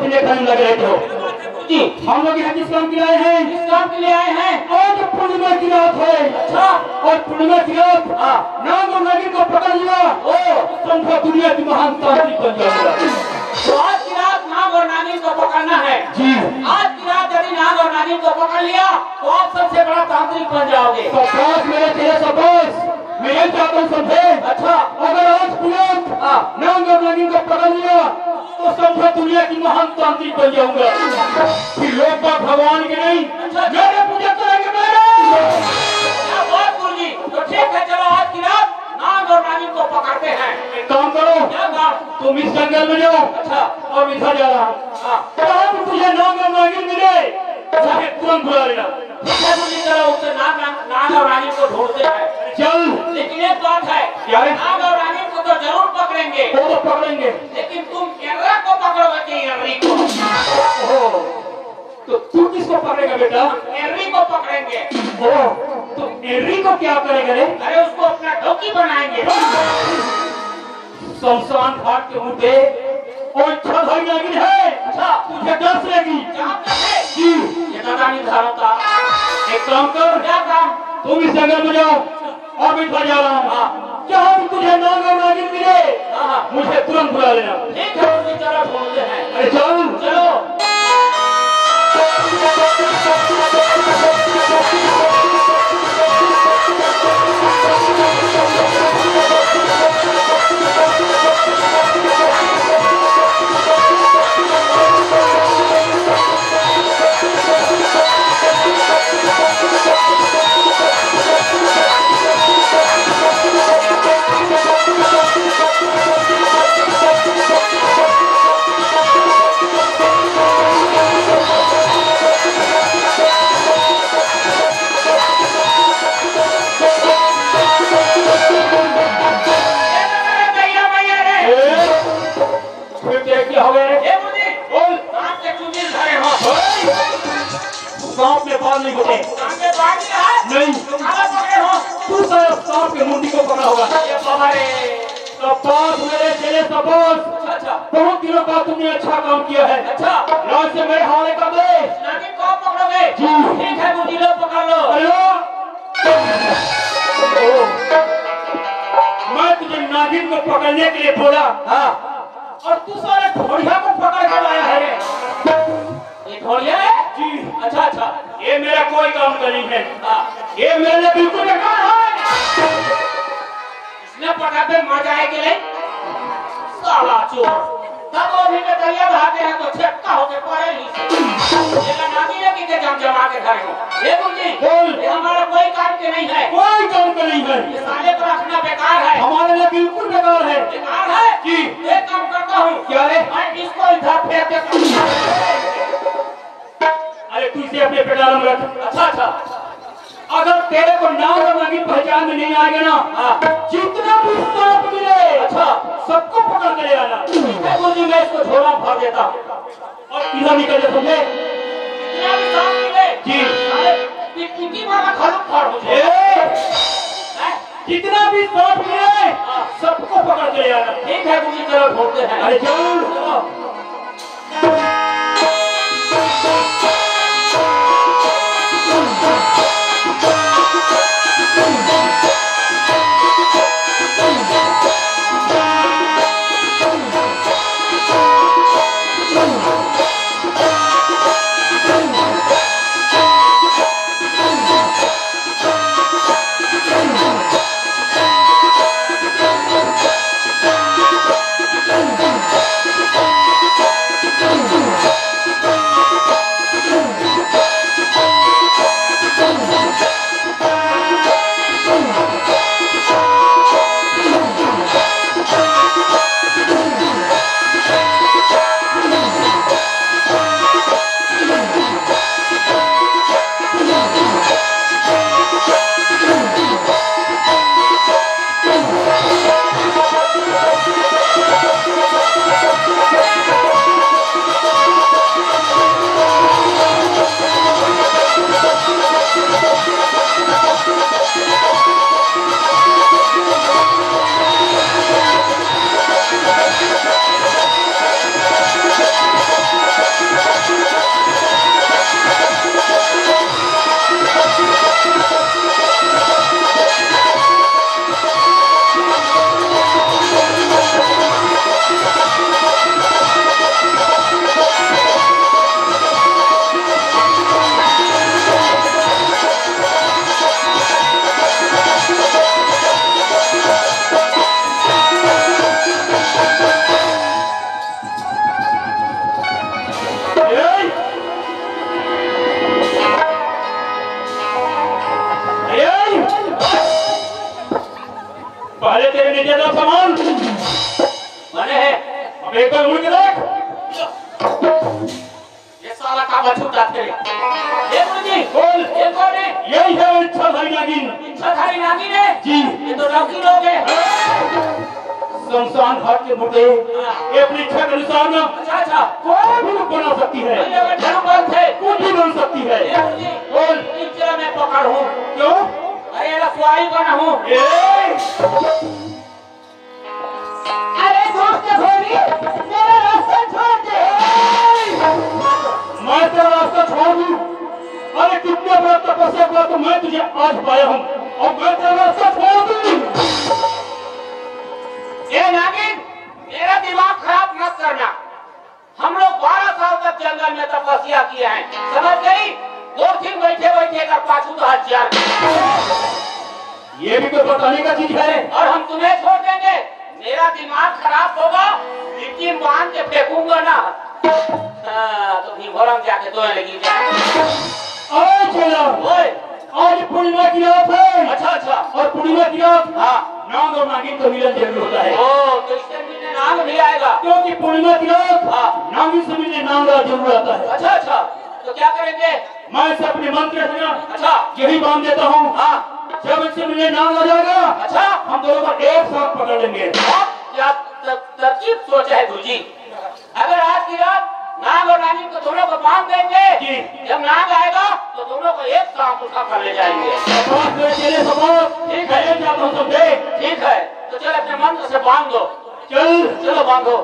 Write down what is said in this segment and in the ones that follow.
देखने खाने लगे रहते हो जी। हम लोग यहाँ किस काम के लिए आए हैं? किस काम के लिए आए हैं? आज पूर्णिमा की रात है। अच्छा। और पूर्णिमा की रात नाग और नागिन को पकड़ लिया। समझो दुनिया की महान तांत्रिक बन जाएगा। तो आज की रात नाग और नागिन को पकड़ना है जी। आज की रात यदि नाग और नागिन को पकड़ लिया तो आप सबसे बड़ा तांत्रिक बन जाओगे। शाबाश मेरे तेरे शाबाश। मैं ये चाहता हूँ समझे। अच्छा। अगर आज की रात नाग और नागिन को पकड़ लिया तो समझो दुनिया की महान तांत्रिक बन जाऊंगा। फिर लोग भगवान के नहीं मेरे पूजा करेंगे मेरे। क्या बात गुरुजी। तो ठीक है चलो आज की रात नाग और नागिन को पकड़ते हैं। एक काम करो। क्या काम? तुम इस जंगल में जाओ। अच्छा। और इधर जा रहा हूँ। तुझे नाग और नागिन मिले चाहे तुरंत बुला लेना। ठीक है गुरुजी चलो उससे नाग और नागिन को ढूंढते हैं। चल। लेकिन एक बात है। क्या है? नाग और नागिन को तो जरूर पकड़ेंगे। वो तो पकड़ेंगे लेकिन तुम एर्रा को पकड़ोगे कि एर्री को? तो तू किसको पकड़ेगा बेटा? एर्री को पकड़ेंगे। तो एर्री को क्या करेगा रे? अरे उसको अपना डोकी बनाएंगे। शमशान घाट के मुद्दे और इच्छा भाई नागिन है। अच्छा। तुझे डर लगेगी जी। ये दादा निर्धारण था। एक काम कर। क्या काम? तुम इस जंगल में जाओ और मैं इधर जा रहा हूँ। जहाँ भी तुझे नाग और नागिन मिले मुझे तुरंत बुला लेना। ठीक है उसी तरह ढूंढते हैं। अरे चल चलो। सांप में बाल नहीं बचे। नहीं तू शायद सांप के मुंडी को पकड़ा होगा। शाबाश मेरे चेले शाबाश। बहुत दिनों बाद तुमने अच्छा काम किया है। अच्छा। आज से मेरे हवाले कर दे। नागिन को आप पकड़ोगे? जी। ठीक है मुझे लो पकड़ लो। मैं तुझे नागिन को पकड़ने के लिए बोला और तू सारे ढोलिया को पकड़ कर लाया है। ये ढोलिया है? जी। अच्छा अच्छा। ये मेरा कोई काम का नहीं है। ये मेरे लिए बिल्कुल बेकार है। इसने पटाखे मर जाए के लिए साला चोर। तब वो भी दरिया बहाते हैं तो छक्का होके पड़े नहीं। ये नागिन है कि जम जमा के घर को। ये गुरुजी बोल। ये हमारा कोई काम के नहीं है। कोई काम का नहीं है। ये साले को रखना बेकार है। हमारे लिए बिल्कुल बेकार है। बेकार है? जी। एक काम करता हूँ। क्या है? मैं इसको इधर फेंक देता हूँ। अरे तू इसे अपने पेटाल में रख। अच्छा अच्छा। अगर तेरे को नाम और नागिन पहचान में नहीं आएगा ना जितना भी सांप मिले सबको पकड़ कर ले आना। गुरुजी मैं इसको झोला में भर देता हूँ और इधर निकल जा समझे। जितना भी सांप मिले जी। टिकी वाला खालू फाड़ मुझे। जितना भी सांप मिले सबको पकड़ कर ले आना। ठीक है गुरुजी चलो ढूंढते हैं। अरे चलो। समान बने हैं। अब एक बार उड़ के देख। ये साला का बछूटा थे। ये गुरुजी बोल। ये कौन है? यही है इच्छाधारी नागिन। इच्छाधारी नागिन है जी। ये तो लौकी लोग हैं। शमशान घाट के मुर्दे ये अपनी इच्छा के अनुसार ना अच्छा कोई भी रूप बना सकती है, ये अगर धर्मबल थे कुछ भी बन सकती है। ये गुरुजी बोल। इस जगह मैं पकड़ हूँ क्यों? अरे रसवाई बना हूँ। अरे दोस्त धोनी मेरा रास्ता छोड़ दे। मैं तेरा रास्ता छोड़ दूं? अरे कितने बड़ा तपस्या किया तो मैं तुझे आज पाया हूँ और मैं तेरा रास्ता छोड़ दूं? ये नागिन मेरा दिमाग खराब मत करना। हम लोग 12 साल तक जंगल में तपस्या किए हैं, समझ गई? 2 दिन बैठे बैठे कर पाछू तो हजार ये भी कोई बताने का चीज है? और हम तुम्हें छोड़ देंगे? मेरा दिमाग खराब होगा लेकिन बांध के फेंकूंगा ना। तो भीमोरम जाके तो लगी अरे चलो, ओए आज पूर्णिमा की रात है। अच्छा और पूर्णिमा की रात हाँ नाग और नागिन का मिलन जरूर होता है। ओ तो इससे मिलने नाग भी आएगा। क्योंकि पूर्णिमा की रात हाँ नागिन से मिलने नागा जरूर आता है। अच्छा तो क्या करेंगे? मैं इसे अपने मंत्र से ना अच्छा यही बांध देता हूँ। हाँ जब इससे मिलने नाग आ जाएगा अच्छा हम दोनों को एक साथ पकड़ लेंगे। क्या तरकीब सोचा है गुरुजी? अगर आज की रात नाग और नागिन को दोनों को बांध देंगे जी। जब नाग आएगा तो दोनों को एक साथ उठा कर ले जाएंगे। ठीक है, जाता हूँ समझे? ठीक है तो चल अपने मंत्र से बांध दो। चल चलो बांधो।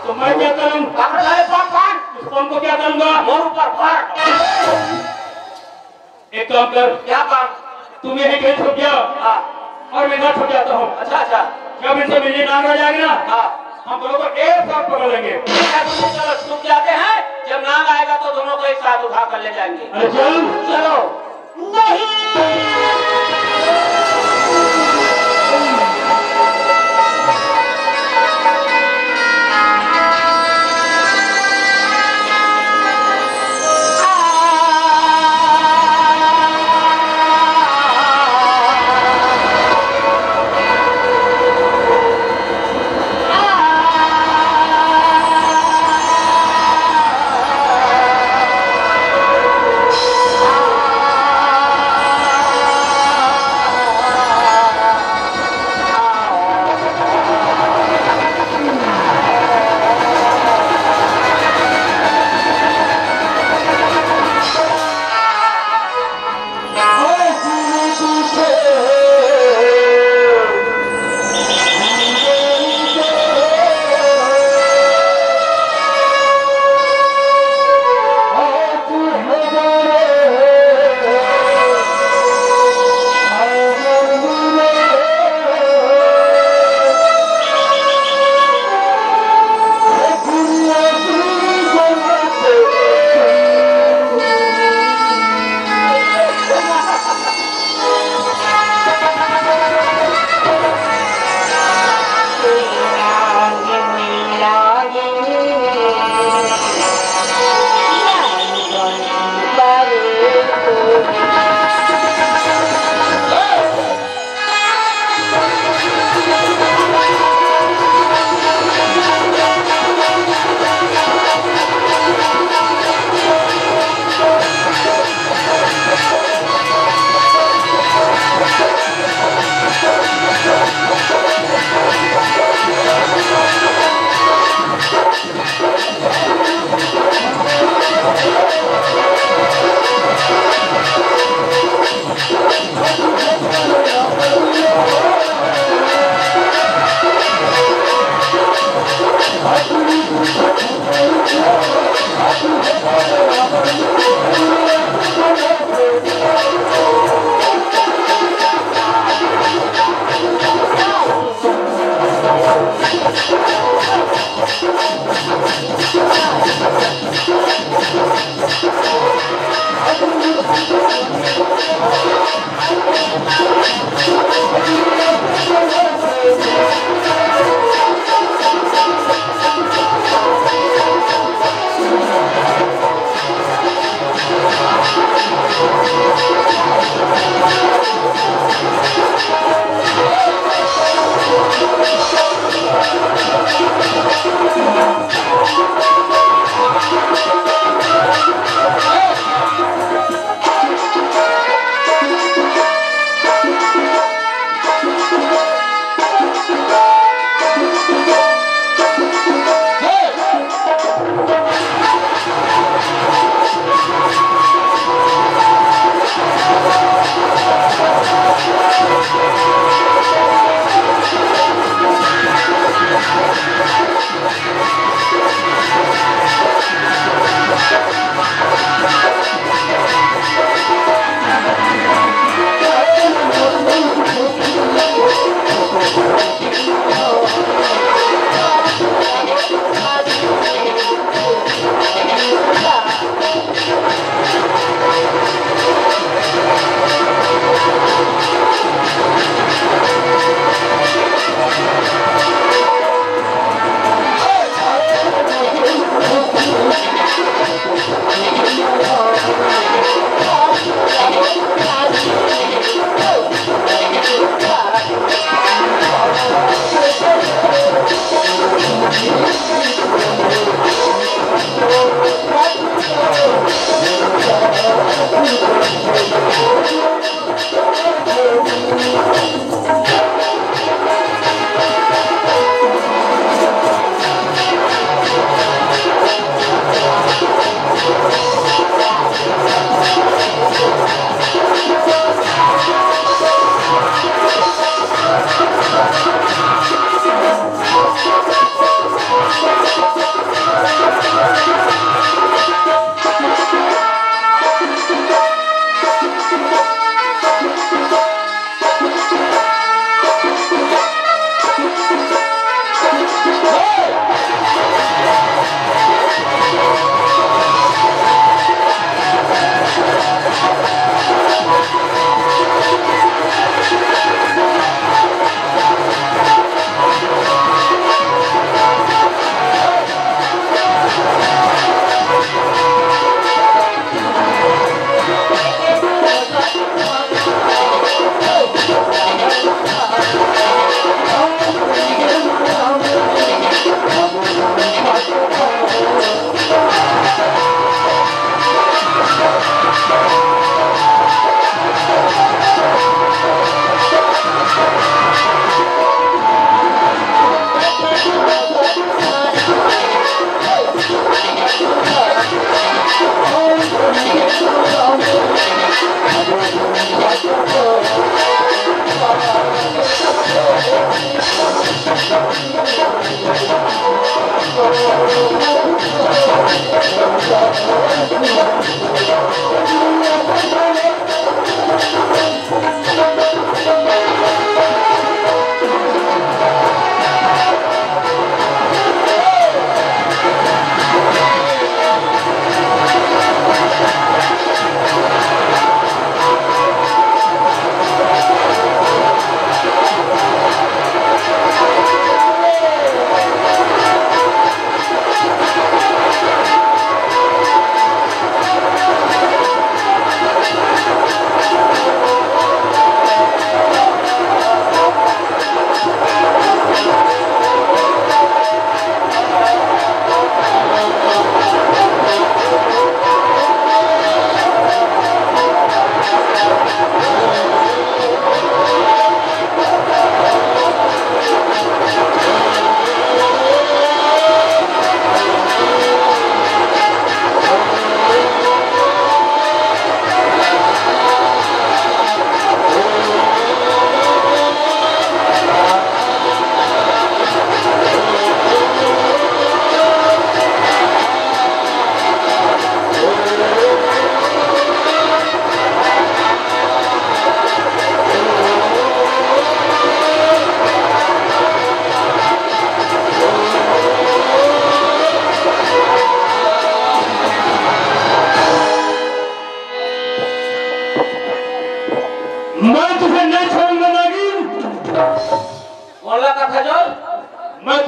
तो मैं क्या करूं? को क्या करूंगा? मोर ऊपर भर। एक काम कर, क्या काम? तुम यही कहीं छुप जाओ और मैं घर छुप जाता हूँ। अच्छा जब इनसे मिलने नाग आ जाएगा ना हाँ हम दोनों को एक साथ पकड़ लेंगे। चलो छुप जाते हैं, जब नाग आएगा तो दोनों को एक साथ उठा कर ले जाएंगे। अरे चल चलो।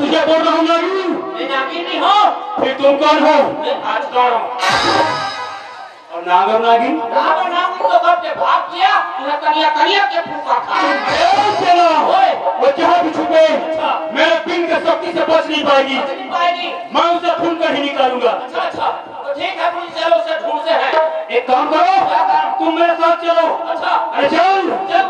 तुझे बोल रहा हूँ नागिन। मैं नागिन नहीं हूँ। फिर तुम कौन हो? मैं अजगर हूँ। और नागर नागिन? नागर नागिन तो कब से भाग गया, तूने कनिया के फूका खा। अरे चलो, वो जहाँ भी छुपे मेरे पिन के शक्ति से बच नहीं पाएगी। मैं उसे ढूंढ कर ही निकालूंगा। अच्छा तो ठीक है, पुलिस चलो उसे ढूंढते हैं। एक काम करो, तुम मेरे साथ चलो। अच्छा अरे चल।